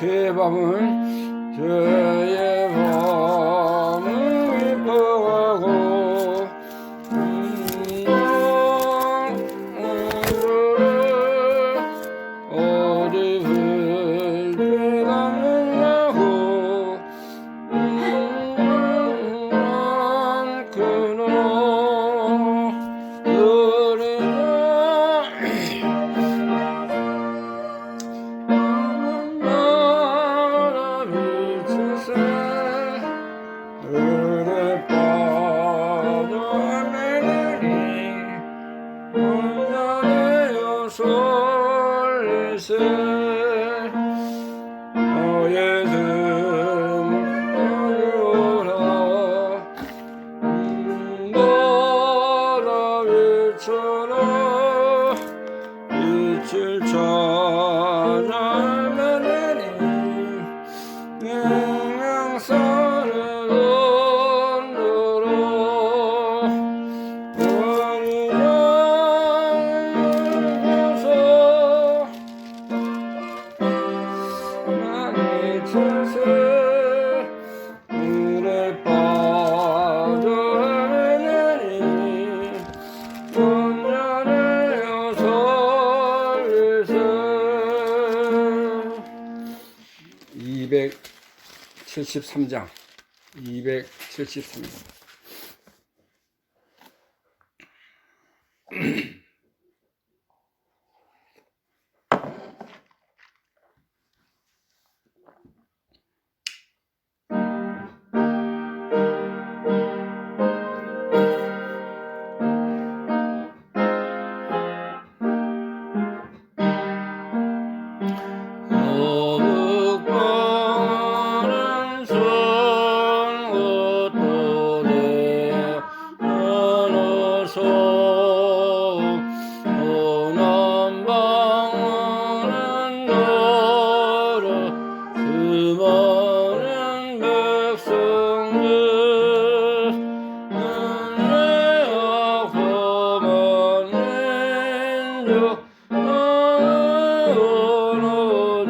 죄의 밤은 죄의 밤은 기뻐하고 어디를 깨닫느냐고 그노 그래 빠져내니 혼자내어 솔리세 너의 흠어려라 너라 비춰라 빛을 찾아내니 영상을 물에 빠져내니 혼자내어 설리세 273장 273장 어북방은 선것도내 어너서 오남방은 너로 수많은 백성들 은혜와 험한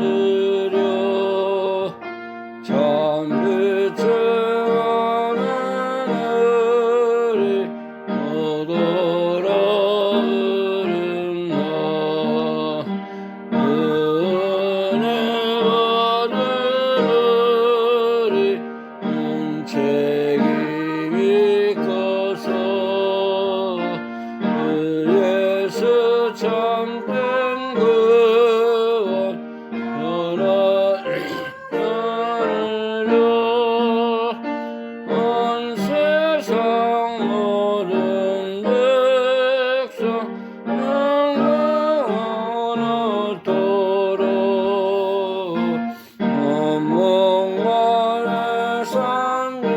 민족 참빛을 하늘이 못 알아버린다 은혜 받으리 책임이 커서 그 예수 참된 구원 온 세상 모든 백성 영원하도록 온몸만에 산드려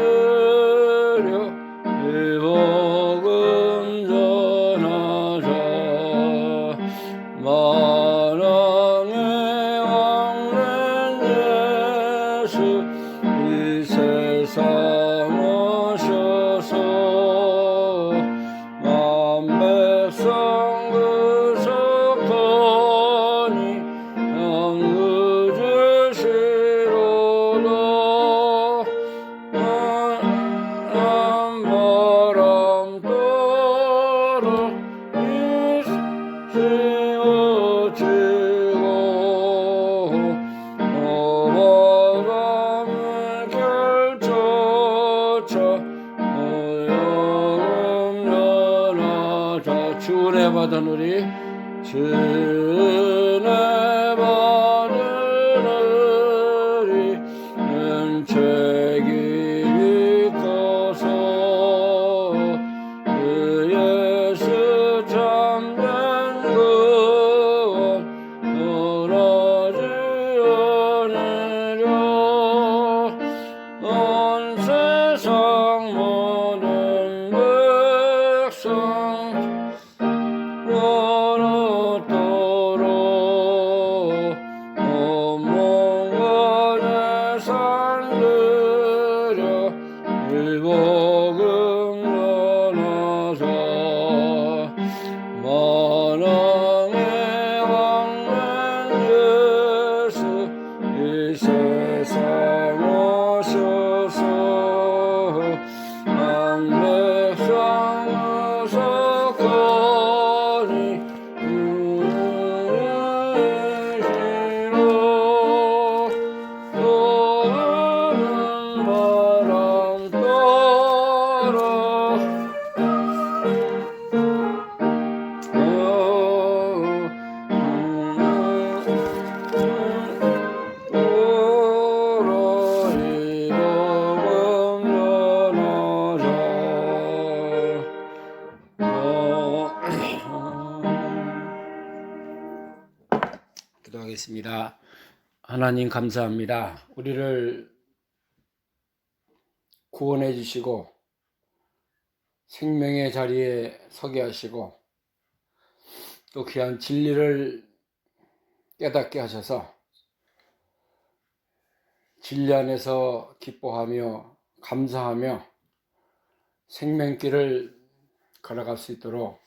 이 복음 전하자 만왕의 왕된 예수 이 세상 오셔서 만 백성 구속하니 영구 주시로다 바람 떨어 씌워지고 바람을 결조차 영음 연하자 주은혜 받으느니 주은혜 받으느니 는 책임이 커서 그 예수 참된 구원 돌아지 않으려 온 세상 모든 백성 원하도록 기도하겠습니다. 하나님 감사합니다. 우리를 구원해 주시고 생명의 자리에 서게 하시고 또 귀한 진리를 깨닫게 하셔서 진리 안에서 기뻐하며 감사하며 생명길을 걸어갈 수 있도록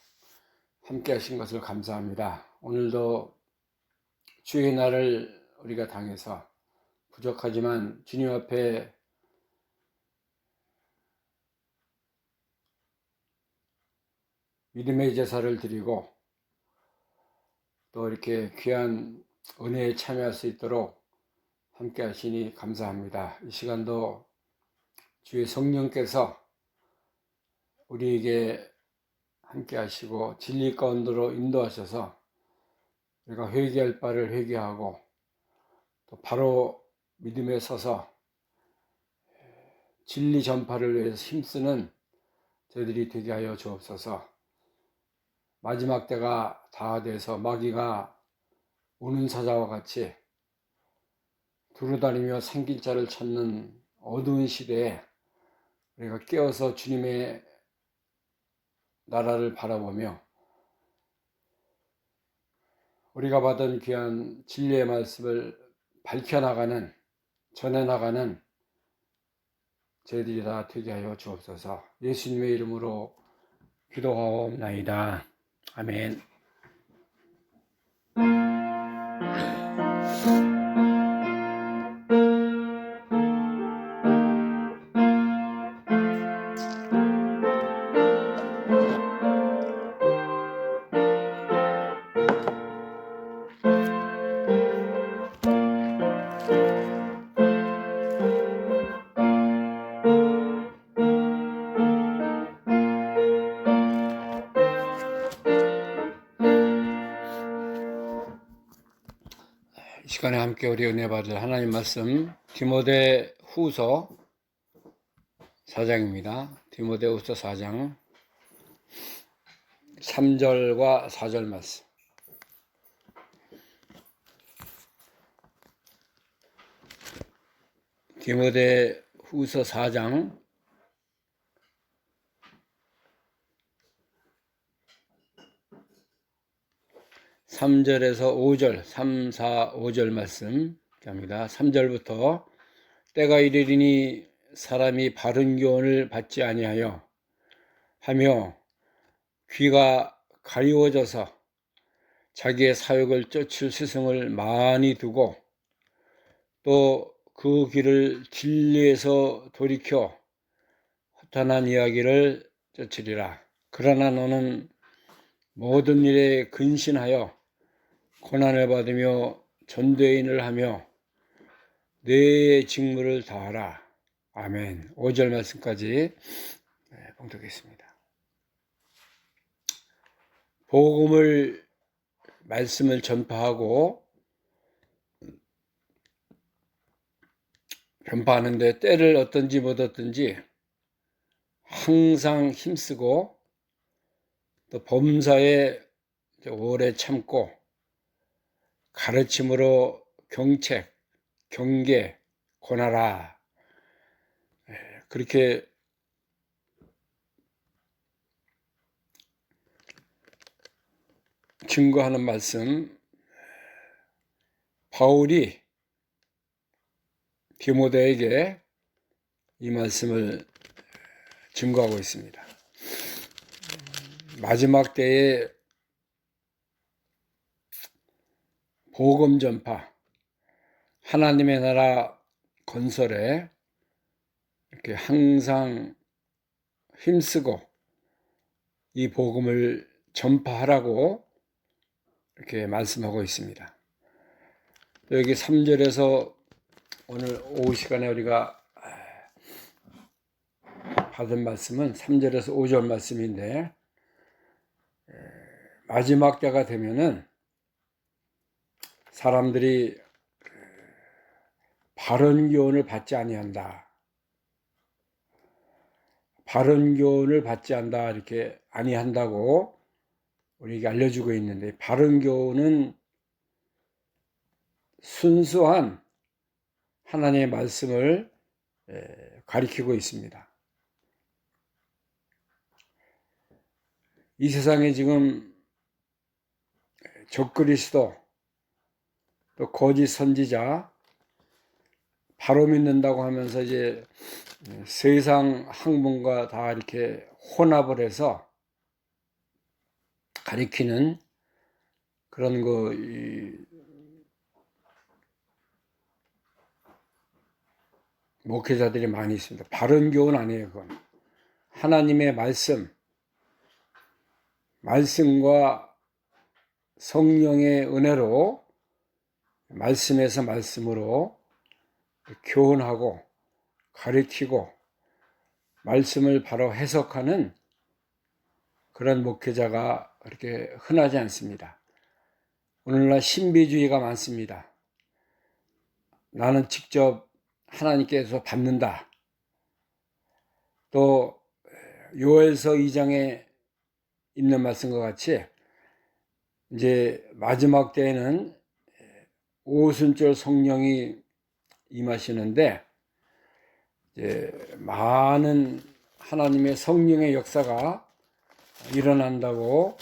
함께 하신 것을 감사합니다. 오늘도 주의 날을 우리가 당해서 부족하지만 주님 앞에 믿음의 제사를 드리고 또 이렇게 귀한 은혜에 참여할 수 있도록 함께 하시니 감사합니다. 이 시간도 주의 성령께서 우리에게 함께 하시고 진리 가운데로 인도하셔서 우리가 회개할 바를 회개하고 또 바로 믿음에 서서 진리 전파를 위해서 힘쓰는 저희들이 되게 하여 주옵소서. 마지막 때가 다 돼서 마귀가 우는 사자와 같이 두루다니며 생길 자를 찾는 어두운 시대에 우리가 깨어서 주님의 나라를 바라보며 우리가 받은 귀한 진리의 말씀을 밝혀나가는, 전해나가는 저희들이 다 되게 하여 주옵소서. 예수님의 이름으로 기도하옵나이다. 아멘. 이 시간에 함께 우리 은혜 받을 하나님 말씀 디모데 후서 4장입니다. 디모데 후서 4장 3절과 4절 말씀. 디모데 후서 4장 3절에서 5절, 3, 4, 5절 말씀 합니다. 3절부터 때가 이르리니 사람이 바른 교훈을 받지 아니하여 하며 귀가 가리워져서 자기의 사욕을 쫓을 스승을 많이 두고 또 그 길을 진리에서 돌이켜 허탄한 이야기를 쫓으리라. 그러나 너는 모든 일에 근신하여 고난을 받으며 전도인을 하며 내 직무를 다하라. 아멘. 5절 말씀까지 봉독했습니다. 복음을 말씀을 전파하고 전파하는데 때를 어떤지 못 어떤지 항상 힘쓰고 또 범사에 오래 참고 가르침으로 경책, 경계, 권하라. 그렇게 증거하는 말씀, 바울이 디모데에게 이 말씀을 증거하고 있습니다. 마지막 때에 복음 전파, 하나님의 나라 건설에 이렇게 항상 힘쓰고 이 복음을 전파하라고 이렇게 말씀하고 있습니다. 여기 3절에서 오늘 오후 시간에 우리가 받은 말씀은 3절에서 5절 말씀인데 마지막 때가 되면은 사람들이 바른 교훈을 받지 아니한다. 바른 교훈을 받지 않다 이렇게 아니한다고 우리에게 알려주고 있는데 바른 교훈은 순수한 하나님의 말씀을 가리키고 있습니다. 이 세상에 지금 적그리스도, 또 거짓 선지자, 바로 믿는다고 하면서 이제 세상 학문과 다 이렇게 혼합을 해서 가리키는 그런 목회자들이 많이 있습니다. 바른 교훈 아니에요, 그건. 하나님의 말씀과 성령의 은혜로 말씀에서 말씀으로 교훈하고 가르치고 말씀을 바로 해석하는 그런 목회자가 그렇게 흔하지 않습니다. 오늘날 신비주의가 많습니다. 나는 직접 하나님께서 받는다. 또 요엘서 2장에 있는 말씀과 같이 이제 마지막 때에는 오순절 성령이 임하시는데 이제 많은 하나님의 성령의 역사가 일어난다고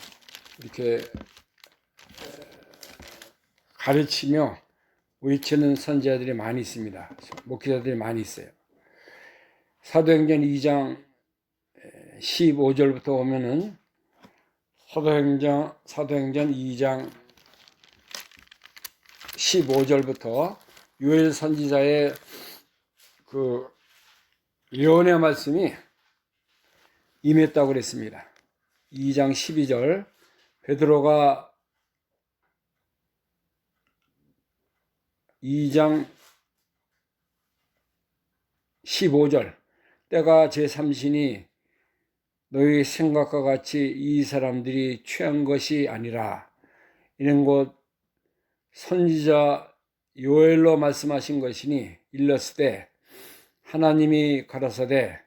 이렇게 가르치며 외치는 선지자들이 많이 있습니다. 목회자들이 많이 있어요. 사도행전 2장 15절부터 오면은 사도행전 2장 15절부터 요엘 선지자의 그 예언의 말씀이 임했다고 그랬습니다. 2장 12절 베드로가 2장 15절 때가 제3신이 너희 생각과 같이 이 사람들이 취한 것이 아니라 이는 곧 선지자 요엘로 말씀하신 것이니 일렀으되 하나님이 가라사대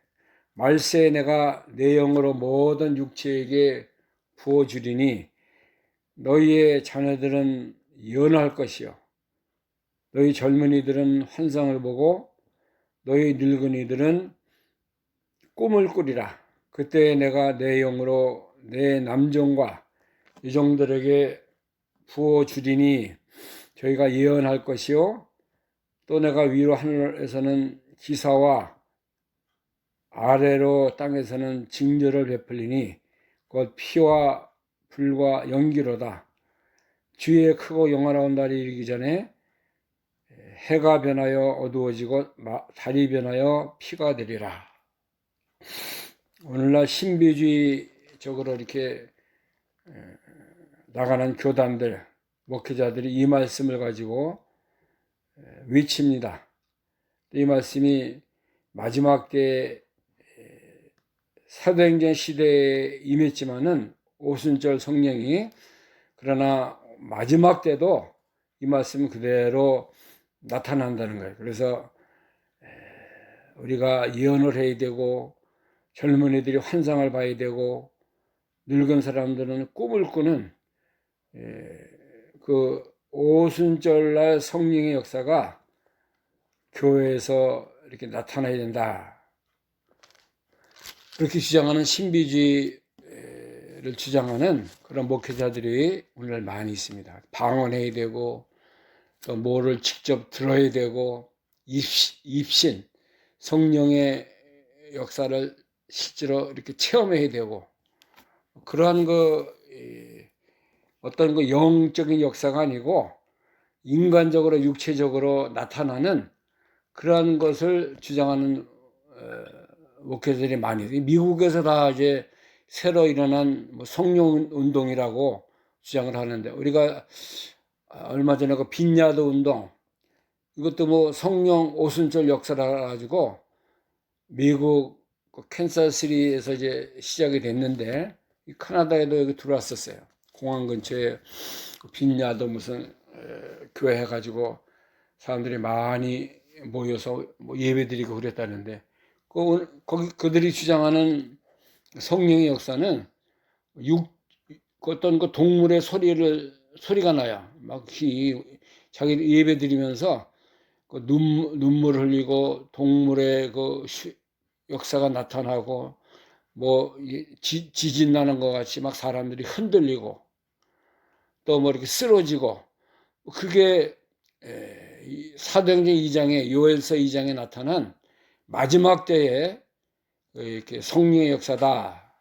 말세에 내가 내 영으로 모든 육체에게 부어주리니 너희의 자녀들은 예언할 것이요 너희 젊은이들은 환상을 보고 너희 늙은이들은 꿈을 꾸리라. 그때 내가 내 영으로 내 남종과 여종들에게 부어주리니 저희가 예언할 것이요 또 내가 위로 하늘에서는 기사와 아래로 땅에서는 징조를 베풀리니 곧 피와 불과 연기로다. 주의 크고 영원한 날이 이르기 전에 해가 변하여 어두워지고 달이 변하여 피가 되리라. 오늘날 신비주의적으로 이렇게 나가는 교단들, 목회자들이 이 말씀을 가지고 외칩니다. 이 말씀이 마지막 때 사도행전 시대에 임했지만은 오순절 성령이 그러나 마지막 때도 이 말씀은 그대로 나타난다는 거예요. 그래서 우리가 예언을 해야 되고 젊은이들이 환상을 봐야 되고 늙은 사람들은 꿈을 꾸는 그 오순절날 성령의 역사가 교회에서 이렇게 나타나야 된다. 그렇게 주장하는 신비주의를 주장하는 그런 목회자들이 오늘 많이 있습니다. 방언해야 되고 또 뭐를 직접 들어야 되고 입신 성령의 역사를 실제로 이렇게 체험해야 되고 그러한 어떤 영적인 역사가 아니고 인간적으로 육체적으로 나타나는 그러한 것을 주장하는 목회자들이 많이 있어요. 미국에서 다 이제 새로 일어난 성령 운동이라고 주장을 하는데 우리가 얼마 전에 그 빈야드 운동 이것도 성령 오순절 역사라 가지고 미국 캔사스시티에서 이제 시작이 됐는데 캐나다에도 여기 들어왔었어요. 공항 근처에 빈야드 무슨 교회 해가지고 사람들이 많이 모여서 예배드리고 그랬다는데 거기 그들이 주장하는 성령의 역사는 어떤 동물의 소리가 나요. 막 자기 예배 드리면서 그 눈물 흘리고 동물의 그 역사가 나타나고 뭐 지진 나는 것 같이 막 사람들이 흔들리고 또 뭐 이렇게 쓰러지고 그게 사도행전 2장에 요엘서 2장에 나타난 마지막 때에 이렇게 성령의 역사다.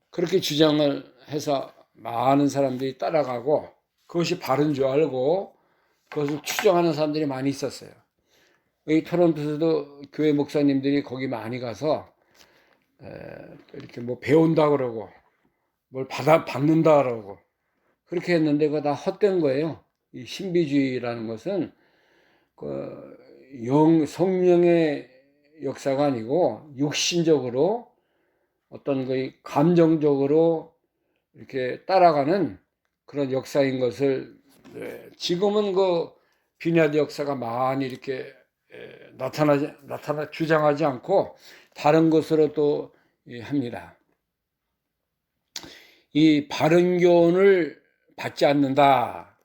그렇게 주장을 해서 많은 사람들이 따라가고 그것이 바른 줄 알고 그것을 추정하는 사람들이 많이 있었어요. 이 토론토에서도 교회 목사님들이 거기 많이 가서 이렇게 뭐 배운다 그러고 뭘 받는다 그러고 그렇게 했는데 그거 다 헛된 거예요. 이 신비주의라는 것은 그 성령의 역사가 아니고 육신적으로 어떤 그 감정적으로 이렇게 따라가는 그런 역사인 것을 지금은 그 비나드 역사가 많이 이렇게 나타나 주장하지 않고 다른 것으로 또 합니다. 이 바른 교훈을 받지 않는다.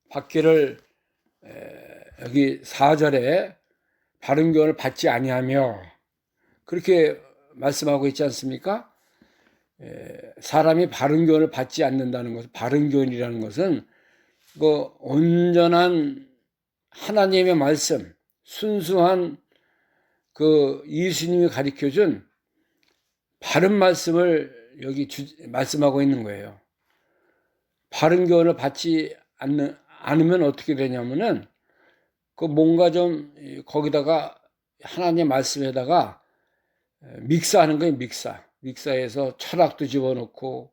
받기를 여기 4절에 바른 교훈을 받지 아니하며 그렇게 말씀하고 있지 않습니까? 사람이 바른 교훈을 받지 않는다는 것은 바른 교훈이라는 것은 그 온전한 하나님의 말씀, 순수한 그 예수님이 가르쳐준 바른 말씀을 여기 말씀하고 있는 거예요. 바른 교훈을 받지 않으면 어떻게 되냐면은 그 뭔가 좀 거기다가 하나님의 말씀에다가 믹스하는 거예요. 믹사해서 철학도 집어넣고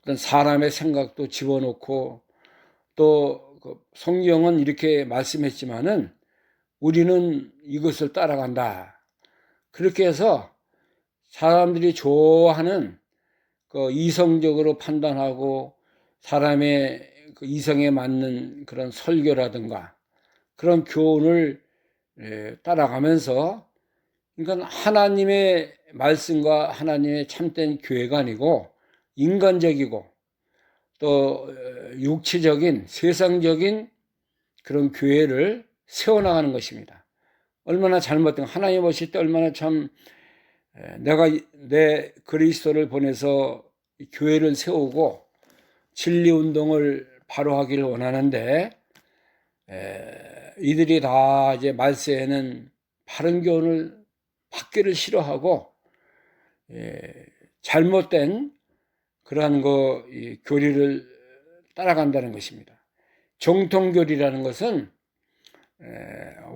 어떤 사람의 생각도 집어넣고 또 성경은 이렇게 말씀했지만은 우리는 이것을 따라간다. 그렇게 해서 사람들이 좋아하는 그 이성적으로 판단하고 사람의 그 이성에 맞는 그런 설교라든가 그런 교훈을 따라가면서 그러니까 하나님의 말씀과 하나님의 참된 교회가 아니고 인간적이고 또 육체적인 세상적인 그런 교회를 세워나가는 것입니다. 얼마나 잘못된 하나님 보실 때 얼마나 참 내가 내 그리스도를 보내서 교회를 세우고 진리운동을 바로 하기를 원하는데 이들이 다 이제 말세에는 바른 교훈을 받기를 싫어하고 잘못된 그러한 교리를 따라간다는 것입니다. 정통교리라는 것은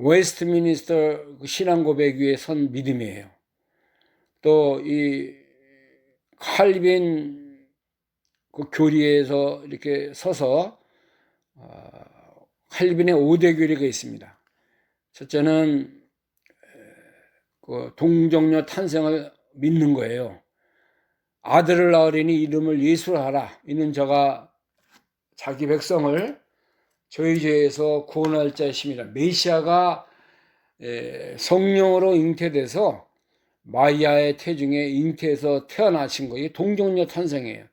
웨스트미니스터 신앙고백 위에 선 믿음이에요. 또 이 칼빈 그 교리에서 이렇게 서서 칼빈의 5대 교리가 있습니다. 첫째는 그 동정녀 탄생을 믿는 거예요. 아들을 낳으리니 이름을 예수라 하라. 이는 저가 자기 백성을 저희 죄에서 구원할 자이심이라. 메시아가 성령으로 잉태돼서 마리아의 태중에 잉태해서 태어나신 거예요. 동정녀 탄생이에요.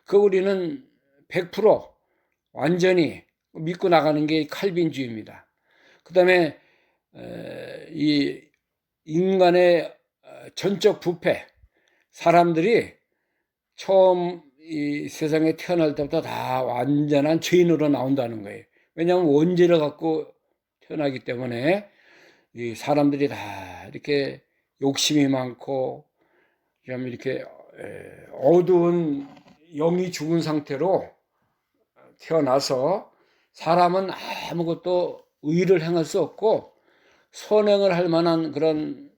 그 우리는 100% 완전히 믿고 나가는 게 칼빈주의입니다. 그 다음에 이 인간의 전적 부패, 사람들이 처음 이 세상에 태어날 때부터 다 완전한 죄인으로 나온다는 거예요. 왜냐하면 원죄를 갖고 태어나기 때문에 이 사람들이 다 이렇게 욕심이 많고 좀 이렇게 어두운 영이 죽은 상태로 태어나서 사람은 아무것도 의를 행할 수 없고 선행을 할 만한 그런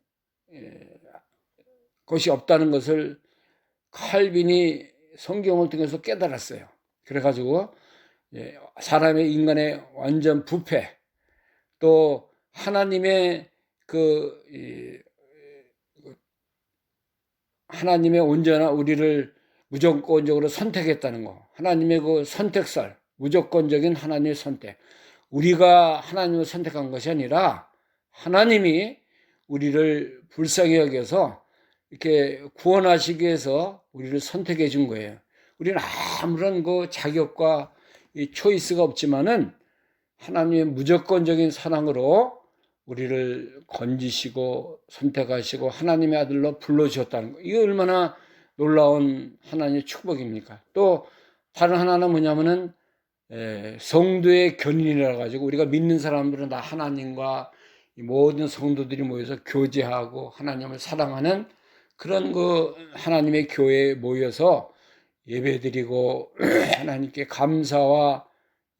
것이 없다는 것을 칼빈이 성경을 통해서 깨달았어요. 그래가지고 사람의 인간의 완전 부패 또 하나님의 하나님의 온전한 우리를 무조건적으로 선택했다는 거. 하나님의 그 선택설, 무조건적인 하나님의 선택. 우리가 하나님을 선택한 것이 아니라 하나님이 우리를 불쌍히 여겨서 이렇게 구원하시기 위해서 우리를 선택해 준 거예요. 우리는 아무런 그 자격과 이 초이스가 없지만은 하나님의 무조건적인 사랑으로 우리를 건지시고 선택하시고 하나님의 아들로 불러주셨다는 거. 이게 얼마나 놀라운 하나님의 축복입니까? 또 다른 하나는 뭐냐면은 성도의 견인이라 가지고 우리가 믿는 사람들은 다 하나님과 모든 성도들이 모여서 교제하고 하나님을 사랑하는 그런 그 하나님의 교회에 모여서 예배드리고 하나님께 감사와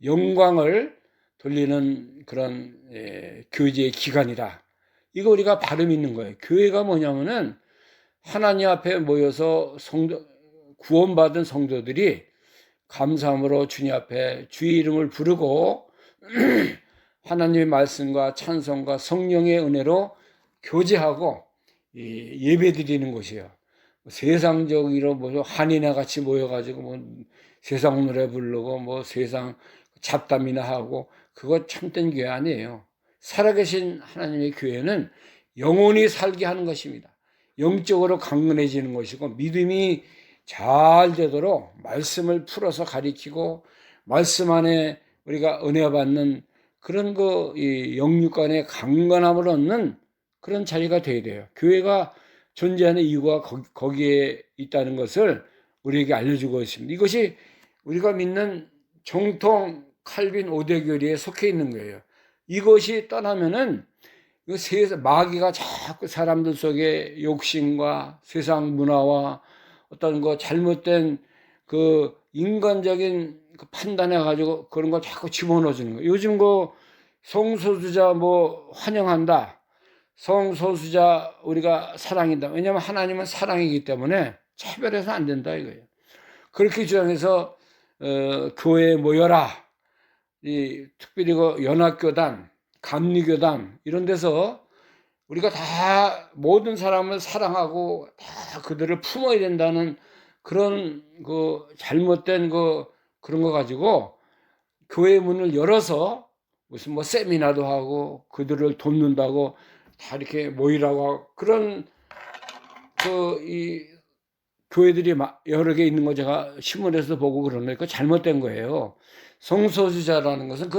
영광을 돌리는 그런 교제의 기간이라. 이거 우리가 바로 믿는 거예요. 교회가 뭐냐면은 하나님 앞에 모여서 구원받은 성도들이 감사함으로 주님 앞에 주의 이름을 부르고 하나님의 말씀과 찬송과 성령의 은혜로 교제하고 예배드리는 곳이에요. 세상적으로 뭐 한인회 같이 모여가지고 뭐 세상 노래 부르고 뭐 세상 잡담이나 하고 그거 참된 교회 아니에요. 살아계신 하나님의 교회는 영원히 살게 하는 것입니다. 영적으로 강건해지는 것이고 믿음이 잘 되도록 말씀을 풀어서 가리키고 말씀 안에 우리가 은혜 받는 그런 영육간의 강건함을 얻는 그런 자리가 되어야 돼요. 교회가 존재하는 이유가 거기에 있다는 것을 우리에게 알려주고 있습니다. 이것이 우리가 믿는 정통 칼빈 5대 교리에 속해 있는 거예요. 이것이 떠나면은 마귀가 자꾸 사람들 속에 욕심과 세상 문화와 어떤 잘못된 인간적인 판단해 가지고 그런 거 자꾸 집어넣어 주는 거예요. 요즘 성소수자 환영한다. 성소수자 우리가 사랑한다. 왜냐하면 하나님은 사랑이기 때문에 차별해서 안 된다 이거예요. 그렇게 주장해서 교회에 모여라. 특별히 연합교단, 감리교단 이런 데서 우리가 다 모든 사람을 사랑하고 다 그들을 품어야 된다는 그런 잘못된 그런 거 가지고 교회 문을 열어서 무슨 세미나도 하고 그들을 돕는다고 다 이렇게 모이라고 하고 그런 이 교회들이 여러 개 있는 거 제가 신문에서 보고 그러는데 그거 잘못된 거예요. 성소수자라는 것은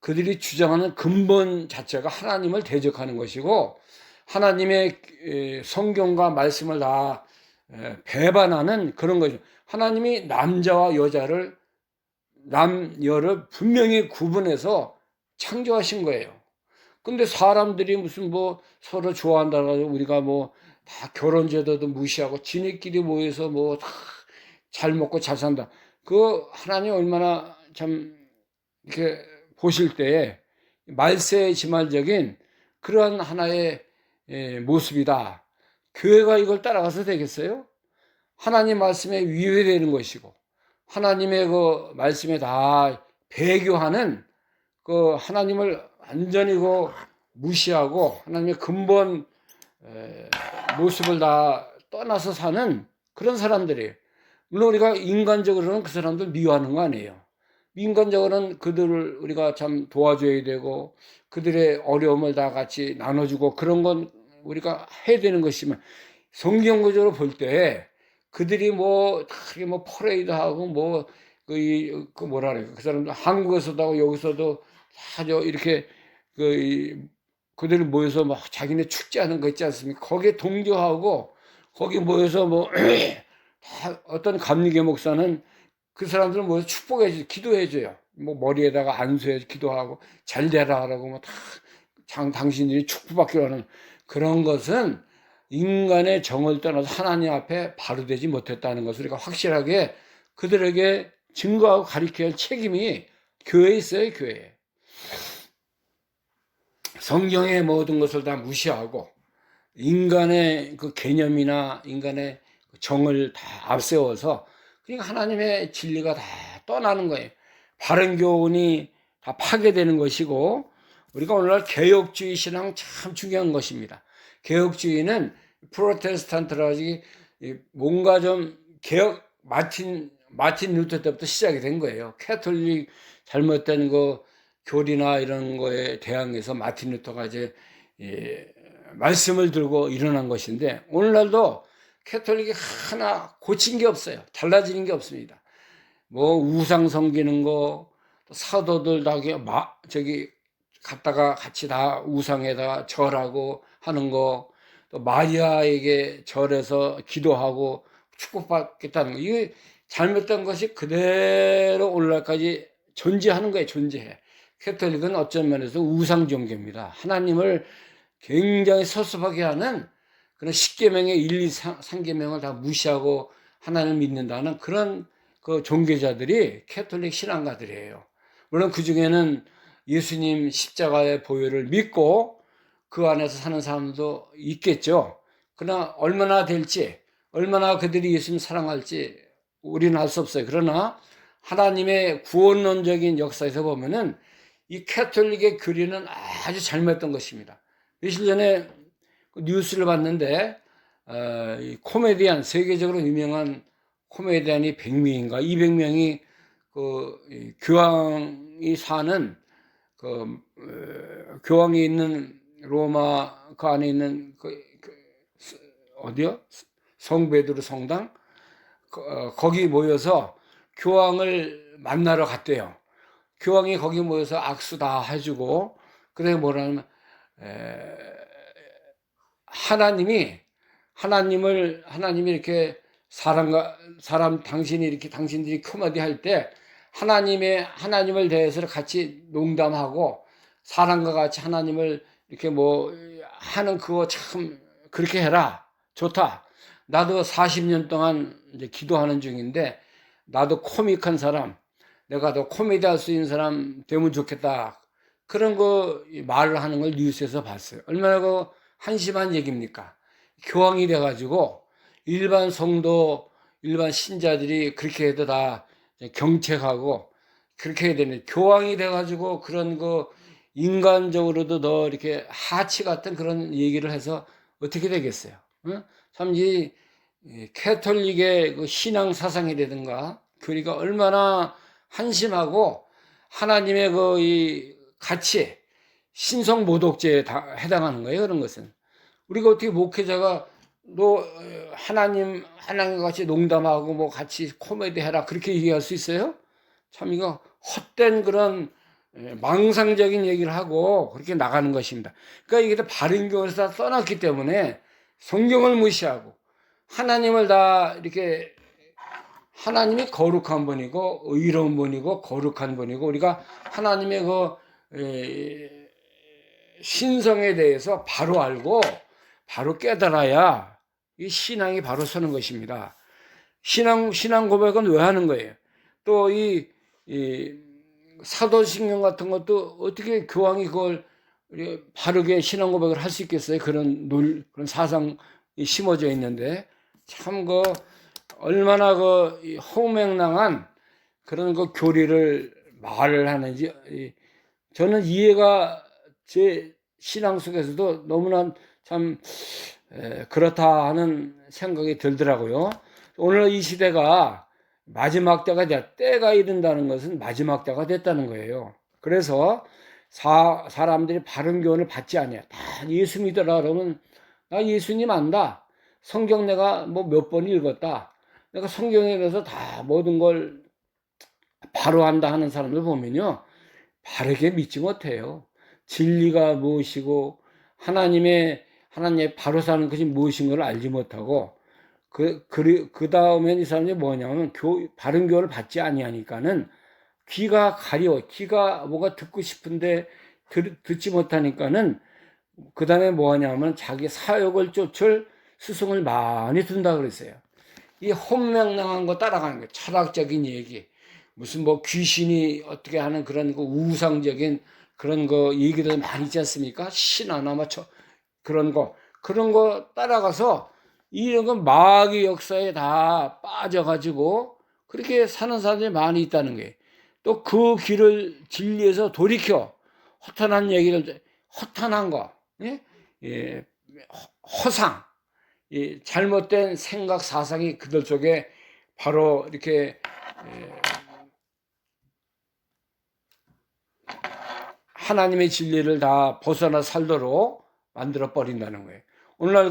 그들이 주장하는 근본 자체가 하나님을 대적하는 것이고 하나님의 성경과 말씀을 다 배반하는 그런 거죠. 하나님이 남자와 남녀를 분명히 구분해서 창조하신 거예요. 근데 사람들이 무슨 서로 좋아한다고 해서 우리가 다 결혼제도도 무시하고 지네끼리 모여서 다 잘 먹고 잘 산다. 하나님 얼마나 참 이렇게 보실 때에 말세지말적인 그러한 하나의 모습이다. 교회가 이걸 따라가서 되겠어요? 하나님 말씀에 위배되는 것이고 하나님의 말씀에 다 배교하는 하나님을 완전히 무시하고 하나님의 근본 모습을 다 떠나서 사는 그런 사람들이에요. 물론 우리가 인간적으로는 그 사람들 미워하는 거 아니에요. 인간적으로는 그들을 우리가 참 도와줘야 되고 그들의 어려움을 다 같이 나눠주고 그런 건 우리가 해야 되는 것이지만 성경적으로 볼 때 그들이 퍼레이드하고 뭐라 그래요. 그 사람들 한국에서도 하고 여기서도 다 이렇게 그들이 모여서 자기네 축제하는 거 있지 않습니까? 거기에 동조하고 거기 모여서 다 어떤 감리교 목사는 그 사람들은 모여서 축복해줘, 기도해줘요. 머리에다가 안수해 기도하고 잘 되라 하라고 당신들이 축복받기로 하는 그런 것은 인간의 정을 떠나서 하나님 앞에 바로 되지 못했다는 것을 우리가 확실하게 그들에게 증거하고 가르쳐야 할 책임이 교회에 있어요, 교회에. 성경의 모든 것을 다 무시하고 인간의 개념이나 인간의 정을 다 앞세워서 그러니까 하나님의 진리가 다 떠나는 거예요. 바른 교훈이 다 파괴되는 것이고 우리가 오늘날 개혁주의 신앙 참 중요한 것입니다. 개혁주의는 프로테스탄트라지 뭔가 좀 개혁 마틴 루터 때부터 시작이 된 거예요. 캐톨릭 잘못된 교리나 이런 거에 대항해서 마틴 루터가 이제 말씀을 들고 일어난 것인데 오늘날도 캐톨릭이 하나 고친 게 없어요. 달라지는 게 없습니다. 뭐 우상 섬기는 거, 또 사도들 다 저기 갔다가 같이 다 우상에다 절하고 하는 거, 또 마리아에게 절해서 기도하고 축복받겠다는 거. 이게 잘못된 것이 그대로 오늘날까지 존재하는 거예요. 존재해. 캐톨릭은 어쩐 면에서 우상 종교입니다. 하나님을 굉장히 섭섭하게 하는 그런 10계명의 1, 2, 3계명을 다 무시하고 하나님을 믿는다는 그런 그 종교자들이 캐톨릭 신앙가들이에요. 물론 그 중에는 예수님 십자가의 보혈을 믿고 그 안에서 사는 사람도 있겠죠. 그러나 얼마나 될지, 얼마나 그들이 예수님 사랑할지 우리는 알 수 없어요. 그러나 하나님의 구원론적인 역사에서 보면은 이 캐톨릭의 교리는 아주 잘못된 것입니다. 며칠 전에 뉴스를 봤는데 이 코미디언, 세계적으로 유명한 코미디언이 100명인가 200명이 그 교황이 사는 그 교황이 있는 로마 그 안에 있는 어디요? 성베드로 성당 거기 모여서 교황을 만나러 갔대요. 교황이 거기 모여서 악수 다 해주고 그래 뭐라면 하나님이 이렇게 당신들이 코미디 할 때 하나님을 대해서 같이 농담하고 사람과 같이 하나님을 이렇게 뭐 하는 그거 참 그렇게 해라. 좋다. 나도 40년 동안 이제 기도하는 중인데 나도 코믹한 사람, 내가 더 코미디 할 수 있는 사람 되면 좋겠다. 그런 거 말을 하는 걸 뉴스에서 봤어요. 얼마나 그 한심한 얘기입니까? 교황이 돼가지고 일반 성도, 일반 신자들이 그렇게 해도 다 경책하고 그렇게 해야 되는 교황이 돼가지고 그런 거 인간적으로도 더 이렇게 하치 같은 그런 얘기를 해서 어떻게 되겠어요? 응? 참 이 캐톨릭의 그 신앙 사상이라든가 교리가 얼마나 한심하고 하나님의 그 이 가치 신성 모독죄에 해당하는 거예요. 그런 것은 우리가 어떻게 목회자가 너 하나님 같이 농담하고 뭐 같이 코미디 해라 그렇게 얘기할 수 있어요? 참 이거 헛된 그런 망상적인 얘기를 하고 그렇게 나가는 것입니다. 그러니까 이게 다 바른 교회에서 다 써놨기 때문에 성경을 무시하고 하나님을 다 이렇게 하나님이 거룩한 분이고 의로운 분이고 거룩한 분이고 우리가 하나님의 그 신성에 대해서 바로 알고 바로 깨달아야 이 신앙이 바로 서는 것입니다. 신앙 고백은 왜 하는 거예요? 또 이 사도신경 같은 것도 어떻게 교황이 그걸 바르게 신앙 고백을 할 수 있겠어요? 그런 사상이 심어져 있는데 참 얼마나 허무맹랑한 그런 교리를 말을 하는지 저는 이해가 제 신앙 속에서도 너무나 참 그렇다 하는 생각이 들더라고요. 오늘 이 시대가 마지막 때가 이른다는 것은 마지막 때가 됐다는 거예요. 그래서 사람들이 바른 교훈을 받지 않아요. 다 예수 믿어라 그러면 나 예수님 안다. 성경 내가 뭐 몇 번 읽었다. 내가 성경에 대해서 다 모든 걸 바로 한다 하는 사람들 보면요. 바르게 믿지 못해요. 진리가 무엇이고 하나님의 바로 사는 것이 무엇인 걸 알지 못하고 그 다음엔 이 사람이 뭐냐면 바른 교훈을 받지 아니하니까는 귀가 가려 귀가 뭐가 듣고 싶은데 듣지 못하니까는 그 다음에 뭐하냐면 자기 사욕을 쫓을 스승을 많이 둔다 그랬어요. 이 혼명랑한 거 따라가는 거예요. 철학적인 얘기 무슨 뭐 귀신이 어떻게 하는 그런 우상적인 그런 얘기들 많이 있지 않습니까? 신하나 그런 거 따라가서 이런 건 마귀 역사에 다 빠져가지고 그렇게 사는 사람들이 많이 있다는 거예요. 또 그 길을 진리에서 돌이켜 허탄한 거, 예? 예, 허상, 잘못된 생각 사상이 그들 속에 바로 이렇게 하나님의 진리를 다 벗어나 살도록 만들어 버린다는 거예요. 오늘날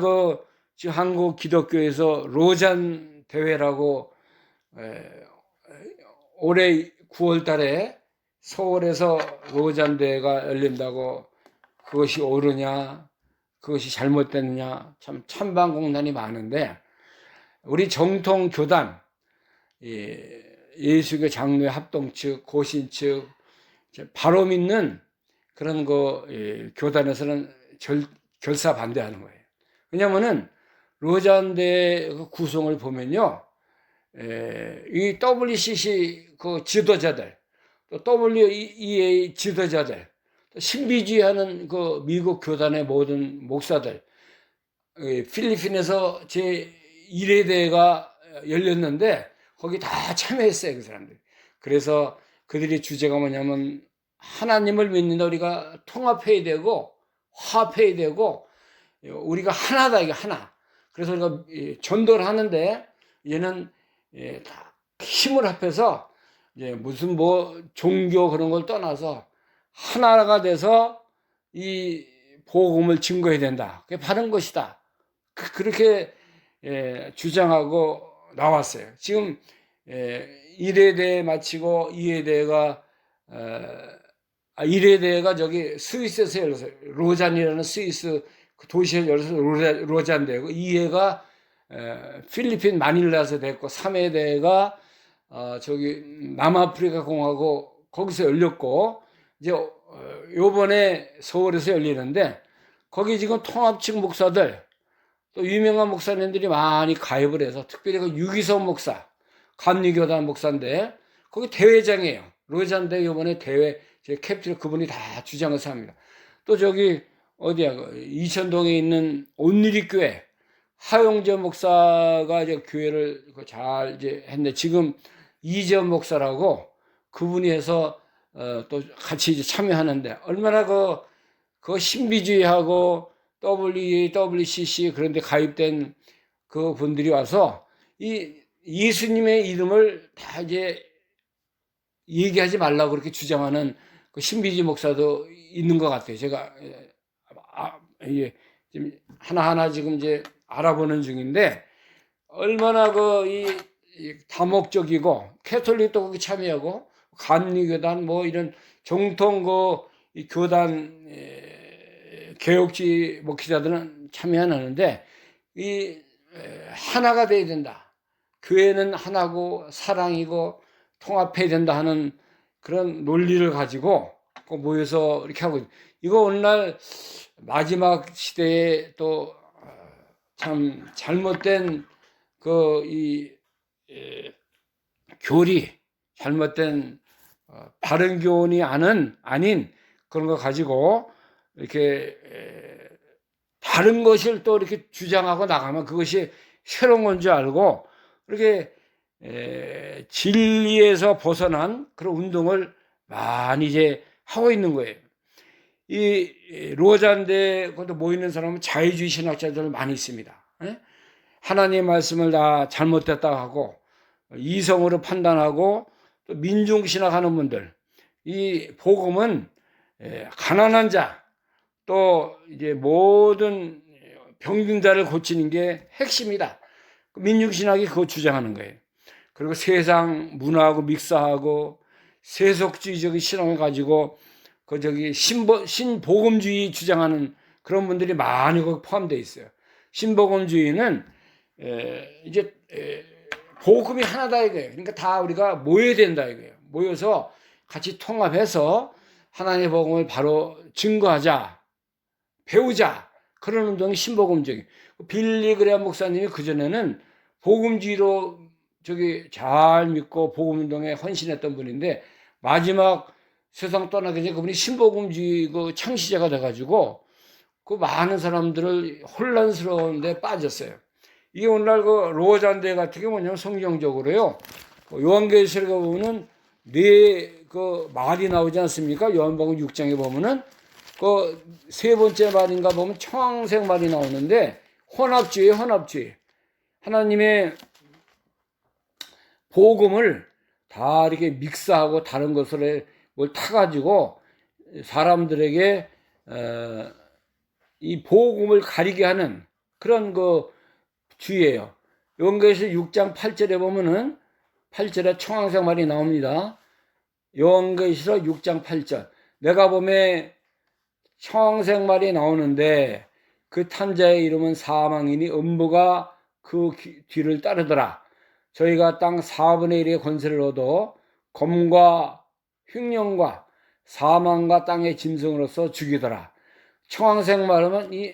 지금 한국 기독교에서 로잔 대회라고 올해 9월 달에 서울에서 로잔대회가 열린다고 그것이 옳으냐, 그것이 잘못됐느냐, 참 찬반공론이 많은데, 우리 정통 교단, 예수교 장로회 합동 측, 고신 측, 바로 믿는 그런 교단에서는 결사 반대하는 거예요. 왜냐면은, 로잔대 구성을 보면요, 이 WCC 그 지도자들, 또 WEA 지도자들, 또 신비주의하는 그 미국 교단의 모든 목사들, 필리핀에서 제 1회 대회가 열렸는데 거기 다 참여했어요, 그 사람들. 그래서 그들의 주제가 뭐냐면 하나님을 믿는다, 우리가 통합해야 되고 화합해야 되고 우리가 하나다, 이게 하나. 그래서 우리가 전도를 하는데 얘는 다 힘을 합해서 이제 무슨 종교 그런 걸 떠나서 하나가 돼서 이 복음을 증거해야 된다. 그게 바른 것이다. 그렇게 주장하고 나왔어요. 지금 1회 대회 마치고 2회 대회가 1회 대회가 저기 스위스에서 열렸어요. 로잔이라는 스위스 도시에 열려서 로잔 대회고, 2회가 필리핀 마닐라에서 됐고, 3회 대회가 저기 남아프리카 공화국 거기서 열렸고, 이제 요번에 서울에서 열리는데 거기 지금 통합측 목사들, 또 유명한 목사님들이 많이 가입을 해서, 특별히 그 유기성 목사, 감리교단 목사인데 거기 대회장이에요. 로잔대 요번에 대회 캡틴, 그분이 다 주장해서 합니다. 또 저기 어디야, 이천동에 있는 온누리교회 하용재 목사가 이제 교회를 잘 이제 했는데, 지금 이재원 목사라고 그분이 해서 또 같이 이제 참여하는데, 얼마나 그 신비주의하고 WCC 그런데 가입된 그 분들이 와서 이 예수님의 이름을 다 이제 얘기하지 말라고 그렇게 주장하는 그 신비주의 목사도 있는 것 같아요. 제가 지금 하나하나 지금 이제 알아보는 중인데, 얼마나 이 다목적이고, 캐톨릭도 거기 참여하고, 감리교단 이런 정통 이 교단 개혁주의 목회자들은 참여 안 하는데, 하나가 돼야 된다. 교회는 하나고 사랑이고 통합해야 된다 하는 그런 논리를 가지고 모여서 이렇게 하고 있어요. 이거 오늘날 마지막 시대에 또 참 잘못된 교리, 잘못된 바른 교훈이 아닌 그런 거 가지고 이렇게 다른 것을 또 이렇게 주장하고 나가면 그것이 새로운 건 줄 알고, 이렇게 진리에서 벗어난 그런 운동을 많이 이제 하고 있는 거예요. 이 로잔대 거기 모이는 사람은 자유주의 신학자들 많이 있습니다. 하나님의 말씀을 다 잘못됐다 하고 이성으로 판단하고 또 민중신학하는 분들, 이 복음은 가난한 자, 또 이제 모든 병든 자를 고치는 게 핵심이다. 민중신학이 그거 주장하는 거예요. 그리고 세상 문화하고 믹스하고 세속주의적인 신앙을 가지고 신복음주의 주장하는 그런 분들이 많이 거기 포함되어 있어요. 신복음주의는 이제 복음이 하나다 이거예요. 그러니까 다 우리가 모여야 된다 이거예요. 모여서 같이 통합해서 하나님의 복음을 바로 증거하자, 배우자, 그런 운동이 신복음주의. 빌리 그레이엄 목사님이 그전에는 복음주의로 잘 믿고 복음운동에 헌신했던 분인데, 마지막 세상 떠나기 전에 그분이 신복음주의 창시자가 돼가지고 그 많은 사람들을 혼란스러운데 빠졌어요. 이게 오늘날 로잔대 같은 게 뭐냐면 성경적으로요, 요한계시록에 보면은 말이 나오지 않습니까? 요한복음 6장에 보면은 세 번째 말인가 보면 청황색 말이 나오는데, 혼합주의. 하나님의 복음을 다 이렇게 믹스하고 다른 것을 타가지고 사람들에게 이 복음을 가리게 하는 그런 주의예요. 요한계시록 6장 8절에 보면은 8절에 청황색 말이 나옵니다. 요한계시록 6장 8절. 내가 보면 청황색 말이 나오는데 그 탄자의 이름은 사망이니 음부가 그 뒤를 따르더라. 저희가 땅 4분의 1의 권세를 얻어 검과 흉령과 사망과 땅의 짐승으로서 죽이더라. 청황색 말하면 이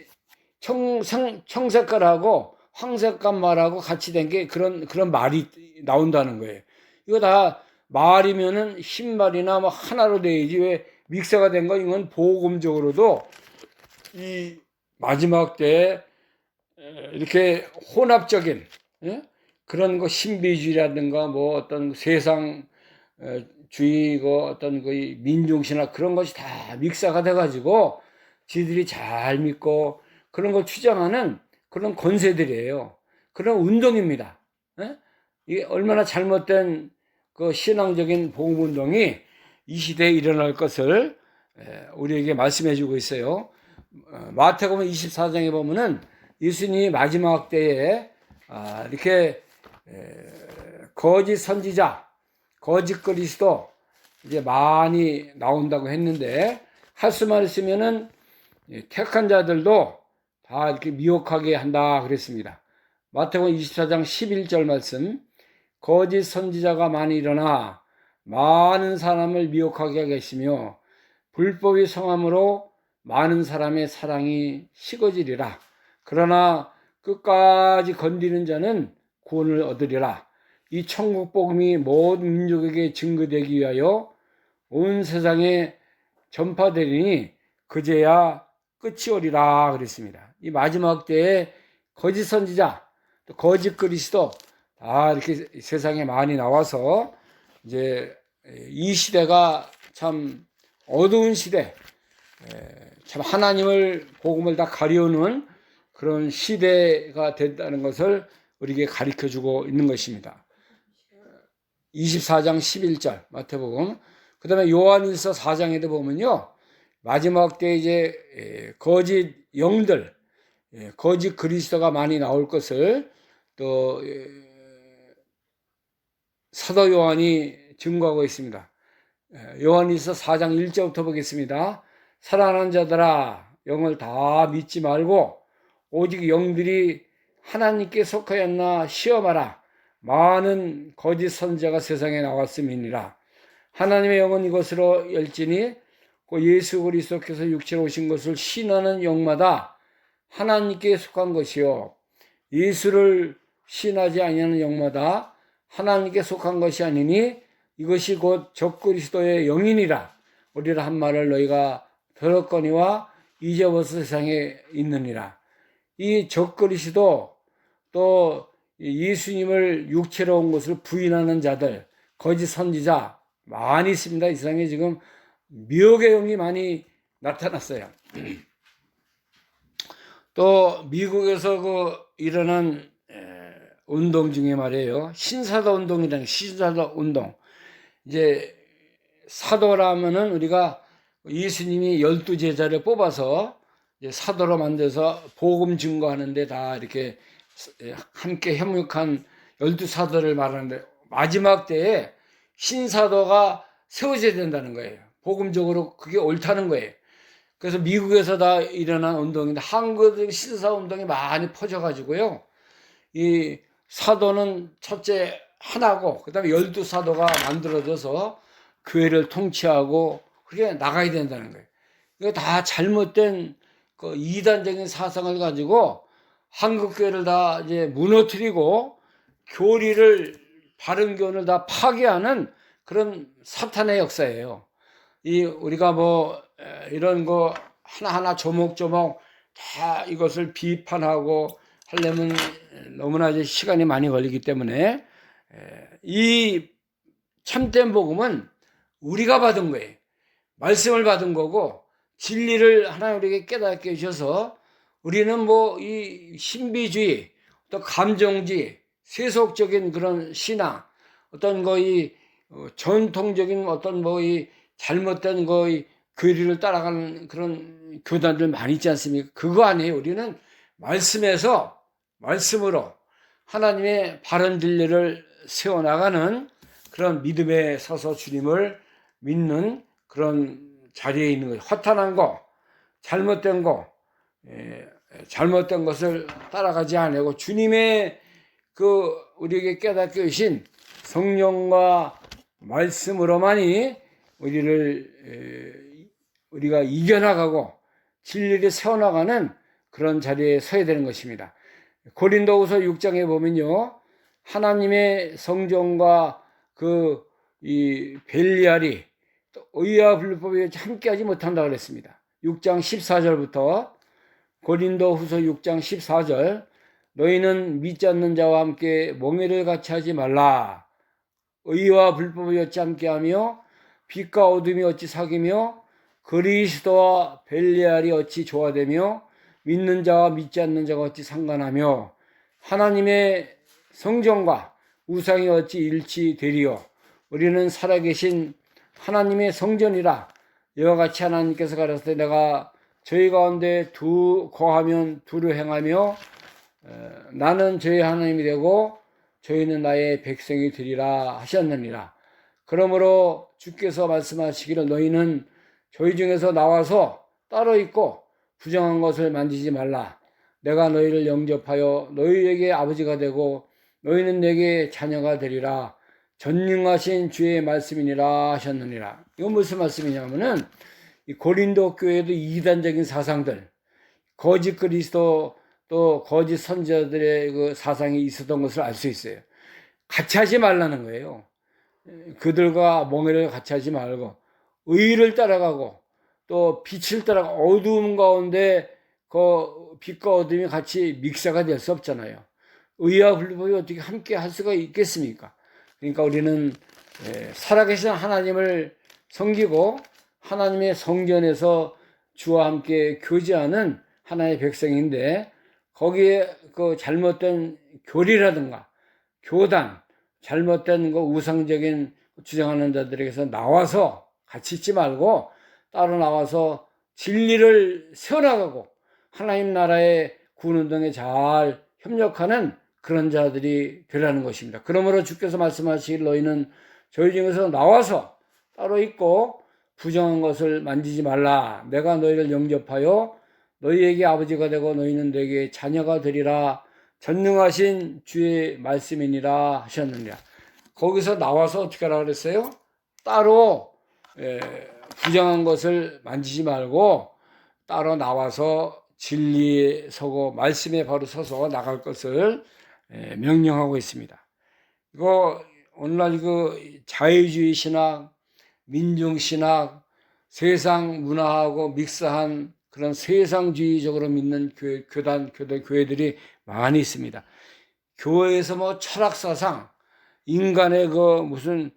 청색깔하고 황색깔 말하고 같이 된 게 그런 말이 나온다는 거예요. 이거 다 말이면은 흰말이나 뭐 하나로 돼야지 왜 믹서가 된 거. 이건 복음적으로도 이 마지막 때에 이렇게 혼합적인, 예? 그런 거 신비주의라든가 뭐 어떤 세상 주의 어떤 그 민중신화 그런 것이 다 믹서가 돼가지고 지들이 잘 믿고 그런 걸 주장하는 그런 권세들이에요. 그런 운동입니다. 예? 이게 얼마나 잘못된 그 신앙적인 복음 운동이 이 시대에 일어날 것을 우리에게 말씀해 주고 있어요. 마태복음 24장에 보면은 예수님이 마지막 때에 이렇게 거짓 선지자, 거짓 그리스도 이제 많이 나온다고 했는데, 할 수만 있으면은 택한 자들도 다 이렇게 미혹하게 한다 그랬습니다. 마태복음 24장 11절 말씀. 거짓 선지자가 많이 일어나 많은 사람을 미혹하게 하겠으며 불법이 성함으로 많은 사람의 사랑이 식어지리라. 그러나 끝까지 건디는 자는 구원을 얻으리라. 이 천국 복음이 모든 민족에게 증거되기 위하여 온 세상에 전파되리니 그제야 끝이 오리라 그랬습니다. 이 마지막 때에 거짓 선지자, 또 거짓 그리스도 다 이렇게 세상에 많이 나와서 이제 이 시대가 참 어두운 시대, 참 하나님을 복음을 다 가려우는 그런 시대가 됐다는 것을 우리에게 가르쳐주고 있는 것입니다. 24장 11절 마태복음. 그 다음에 요한일서 4장에도 보면요, 마지막 때 이제 거짓 영들, 거짓 그리스도가 많이 나올 것을 또 사도 요한이 증거하고 있습니다. 요한일서 4장 1절부터 보겠습니다. 사랑하는 자들아, 영을 다 믿지 말고 오직 영들이 하나님께 속하였나 시험하라. 많은 거짓 선지자가 세상에 나왔음이니라. 하나님의 영은 이것으로 열지니 그 예수 그리스도께서 육체로 오신 것을 신하는 영마다 하나님께 속한 것이요, 예수를 신하지 아니하는 영마다 하나님께 속한 것이 아니니 이것이 곧 적그리스도의 영이니라. 우리라 한 말을 너희가 들었거니와 이제 벌써 세상에 있느니라. 이 적그리스도, 또 예수님을 육체로 온 것을 부인하는 자들, 거짓 선지자 많이 있습니다. 이 세상에 지금 미혹의 영이 많이 나타났어요. 또 미국에서 그 일어난 운동 중에 말이에요, 신사도 운동이라는, 신사도 운동. 이제 사도라면은 우리가 예수님이 12제자를 뽑아서 이제 사도로 만들어서 복음 증거하는데 다 이렇게 함께 협력한 12사도를 말하는데, 마지막 때에 신사도가 세워져야 된다는 거예요. 복음적으로 그게 옳다는 거예요. 그래서 미국에서 다 일어난 운동인데 한국의 신사 운동이 많이 퍼져가지고요, 이 사도는 첫째 하나고 그 다음에 12사도가 만들어져서 교회를 통치하고 그게 나가야 된다는 거예요. 이거 다 잘못된 그 이단적인 사상을 가지고 한국 교회를 다 이제 무너뜨리고 교리를, 바른 교훈을 다 파괴하는 그런 사탄의 역사예요. 이 우리가 뭐 이런 거 하나하나 조목조목 다 이것을 비판하고 하려면 너무나 이제 시간이 많이 걸리기 때문에 이 참된 복음은 우리가 받은 거예요. 말씀을 받은 거고 진리를 하나님 우리에게 깨닫게 해주셔서 우리는 뭐 이 신비주의, 또 감정주의, 세속적인 그런 신앙, 어떤 거의 전통적인 어떤 뭐 이 잘못된 거의 교리를 따라가는 그런 교단들 많이 있지 않습니까? 그거 아니에요. 우리는 말씀에서, 말씀으로 하나님의 바른 진리를 세워나가는 그런 믿음에 서서 주님을 믿는 그런 자리에 있는 거예요. 허탄한 거, 잘못된 거, 잘못된 것을 따라가지 않고 주님의 그 우리에게 깨닫게 하신 성령과 말씀으로만이 우리가 이겨나가고 진리를 세워나가는 그런 자리에 서야 되는 것입니다. 고린도후서 6장에 보면요, 하나님의 성전과 이 벨리알이 의와 불법이 함께하지 못한다 그랬습니다. 6장 14절부터 고린도후서 6장 14절, 너희는 믿지 않는 자와 함께 몽해를 같이 하지 말라. 의와 불법이 어찌 함께하며 빛과 어둠이 어찌 사귀며 그리스도와 벨리알이 어찌 조화되며 믿는 자와 믿지 않는 자가 어찌 상관하며 하나님의 성전과 우상이 어찌 일치되리요. 우리는 살아계신 하나님의 성전이라. 이와 같이 하나님께서 가라사대 내가 저희 가운데 거하면 두루 행하며 나는 저희 하나님이 되고 저희는 나의 백성이 되리라 하셨느니라. 그러므로 주께서 말씀하시기를 너희는 저희 중에서 나와서 따로 있고 부정한 것을 만지지 말라. 내가 너희를 영접하여 너희에게 아버지가 되고 너희는 내게 자녀가 되리라. 전능하신 주의 말씀이니라 하셨느니라. 이건 무슨 말씀이냐면은 이 고린도 교회도 이단적인 사상들, 거짓 그리스도 또 거짓 선지자들의 그 사상이 있었던 것을 알 수 있어요. 같이 하지 말라는 거예요. 그들과 멍해를 같이 하지 말고 의를 따라가고 또 빛을 따라가고 어두움 가운데 그 빛과 어둠이 같이 믹서가 될 수 없잖아요. 의와 불법이 어떻게 함께 할 수가 있겠습니까? 그러니까 우리는 살아계신 하나님을 섬기고 하나님의 성전에서 주와 함께 교제하는 하나의 백성인데 거기에 그 잘못된 교리라든가 교단, 잘못된 그 우상적인 주장하는 자들에게서 나와서 같이 있지 말고 따로 나와서 진리를 세워나가고 하나님 나라의 구원운동에 잘 협력하는 그런 자들이 되라는 것입니다. 그러므로 주께서 말씀하시길 너희는 저희 중에서 나와서 따로 있고 부정한 것을 만지지 말라. 내가 너희를 영접하여 너희에게 아버지가 되고 너희는 내게 자녀가 되리라. 전능하신 주의 말씀이니라 하셨느니라. 거기서 나와서 어떻게 하라 그랬어요? 따로 부정한 것을 만지지 말고 따로 나와서 진리에 서고 말씀에 바로 서서 나갈 것을 명령하고 있습니다. 이거 오늘날 자유주의 신학, 민중신학, 세상 문화하고 믹스한 그런 세상주의적으로 믿는 교회들이 많이 있습니다. 교회에서 뭐 철학사상, 인간의 무슨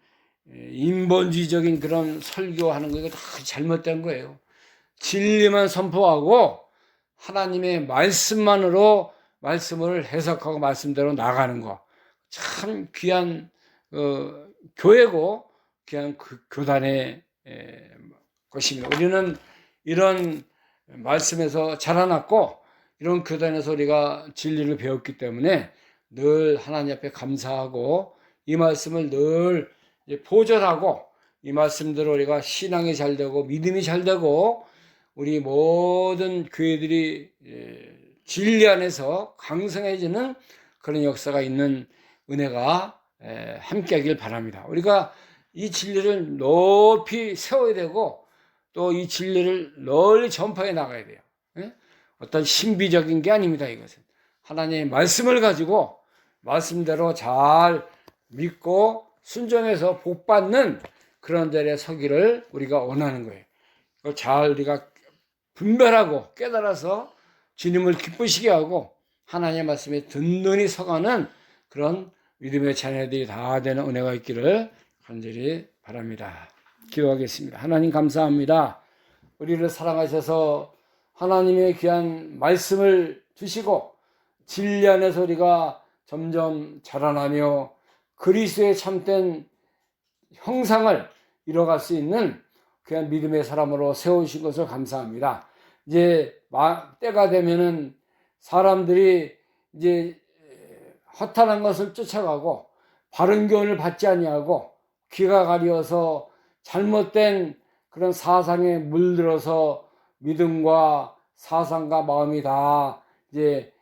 인본주의적인 그런 설교하는 거 이거 다 잘못된 거예요. 진리만 선포하고 하나님의 말씀만으로 말씀을 해석하고 말씀대로 나가는 거. 참 귀한 교회고 귀한 교단의 것입니다. 우리는 이런 말씀에서 자라났고 이런 교단에서 우리가 진리를 배웠기 때문에 늘 하나님 앞에 감사하고 이 말씀을 늘 보존하고 이 말씀대로 우리가 신앙이 잘 되고 믿음이 잘 되고 우리 모든 교회들이 진리 안에서 강성해지는 그런 역사가 있는 은혜가 함께하길 바랍니다. 우리가 이 진리를 높이 세워야 되고 또 이 진리를 널리 전파해 나가야 돼요. 어떤 신비적인 게 아닙니다. 이것은 하나님의 말씀을 가지고 말씀대로 잘 믿고 순종해서 복받는 그런 데에 서기를 우리가 원하는 거예요. 잘 우리가 분별하고 깨달아서 주님을 기쁘시게 하고 하나님의 말씀에 든든히 서가는 그런 믿음의 자녀들이 다 되는 은혜가 있기를 간절히 바랍니다. 기도하겠습니다. 하나님 감사합니다. 우리를 사랑하셔서 하나님의 귀한 말씀을 주시고 진리 안에서 우리가 점점 자라나며 그리스도의 참된 형상을 이뤄갈 수 있는 귀한 믿음의 사람으로 세우신 것을 감사합니다. 이제 때가 되면은 사람들이 이제 허탄한 것을 쫓아가고 바른 교훈을 받지 아니하고 귀가 가려서 잘못된 그런 사상에 물들어서 믿음과 사상과 마음이 다 이제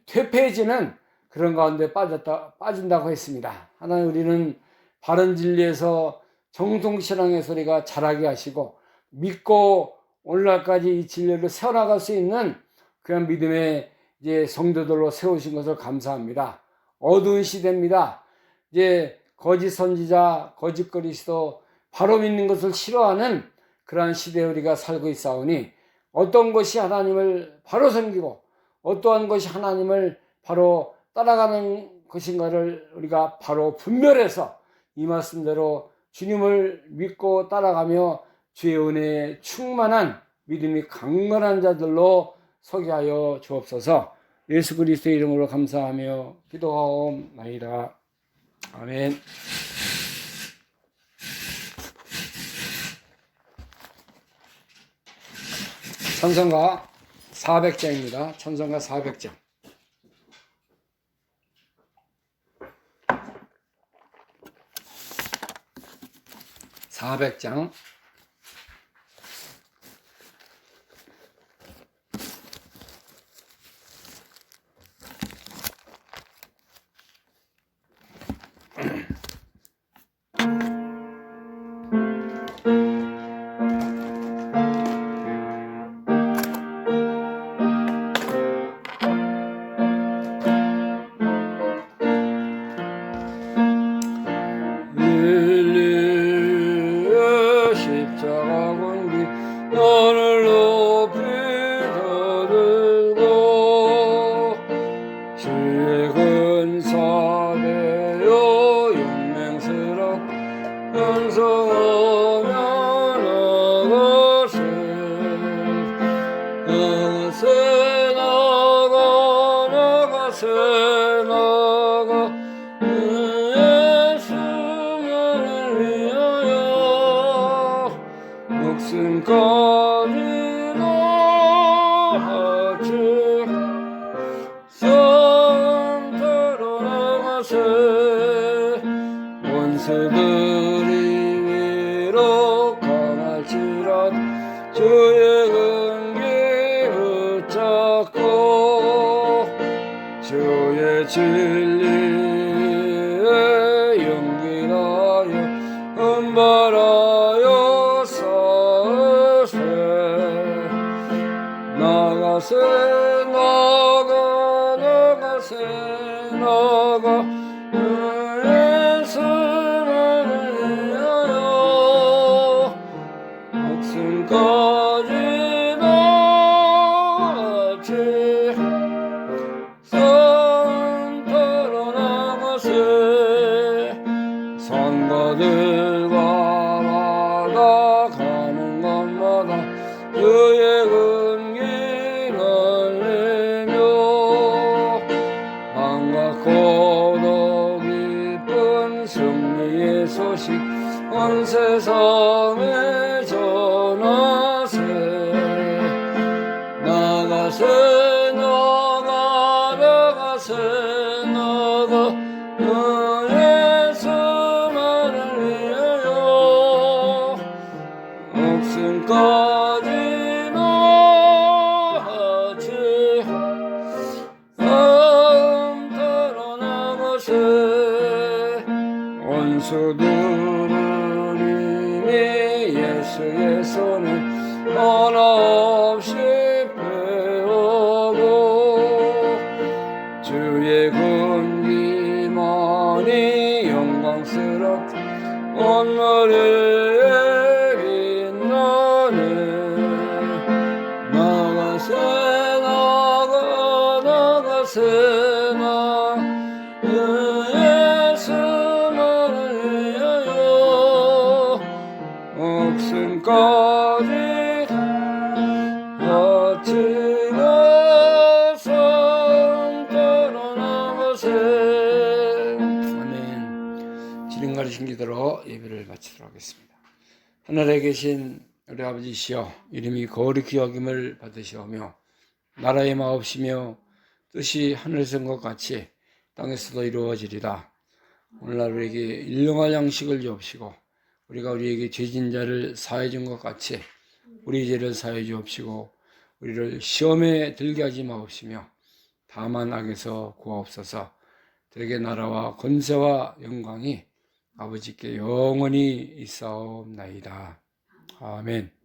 퇴폐해지는 그런 가운데 빠진다고 했습니다. 하나님, 우리는 바른 진리에서 정통신앙의 소리가 자라게 하시고 믿고 오늘날까지 이 진리를 세워나갈 수 있는 그런 믿음의 이제 성도들로 세우신 것을 감사합니다. 어두운 시대입니다. 이제 거짓 선지자, 거짓 그리스도, 바로 믿는 것을 싫어하는 그러한 시대에 우리가 살고 있사오니 어떤 것이 하나님을 바로 섬기고 어떠한 것이 하나님을 바로 따라가는 것인가를 우리가 바로 분별해서 이 말씀대로 주님을 믿고 따라가며 주의 은혜에 충만한 믿음이 강건한 자들로 서게 하여 주옵소서. 예수 그리스도의 이름으로 감사하며 기도하옵나이다. 아멘. 찬송가 400장입니다. 찬송가 400장. 400장. 너를 높이 들고 주의 근사되어 영맹스럽 연성하며 나가세 나가 예수만을 위하여 목숨까지 다하지 성터로 나가세 원수들이 위로 강할지라도 주의 근기 붙잡고 주의 진리에 용기하여 은발하여 서세 나가세 나가 예수만을 위하여 목숨까지 다하지 성터로 나가세 선거들과 마다 가는 곳마다 주의 근기 날리며 안과 고도 깊은 승리의 소식 온 세상에 전하세 나가세 나가 예수만을 위하여 목숨까지 다하지 성터로 나가세 원수들은 이미 예수의 손을 하나 없이 빼오고 주의 군기만이 영광스럽 오늘에 빛나네 나가세 예수만을 위하여 목숨까지 바치고 성터로 나가세. 아멘. 지름 가르신 기도로 예배를 마치도록 하겠습니다. 하늘에 계신 우리 아버지시여, 이름이 거룩히 여김을 받으시오며 나라의 마옵시며 뜻이 하늘에서 것 같이 땅에서도 이루어지리라. 오늘날 우리에게 일용할 양식을 주옵시고 우리가 우리에게 죄진 자를 사해 준 것 같이 우리 죄를 사해 주옵시고 우리를 시험에 들게 하지 마옵시며 다만 악에서 구하옵소서. 대개 나라와 권세와 영광이 아버지께 영원히 있사옵나이다. 아멘.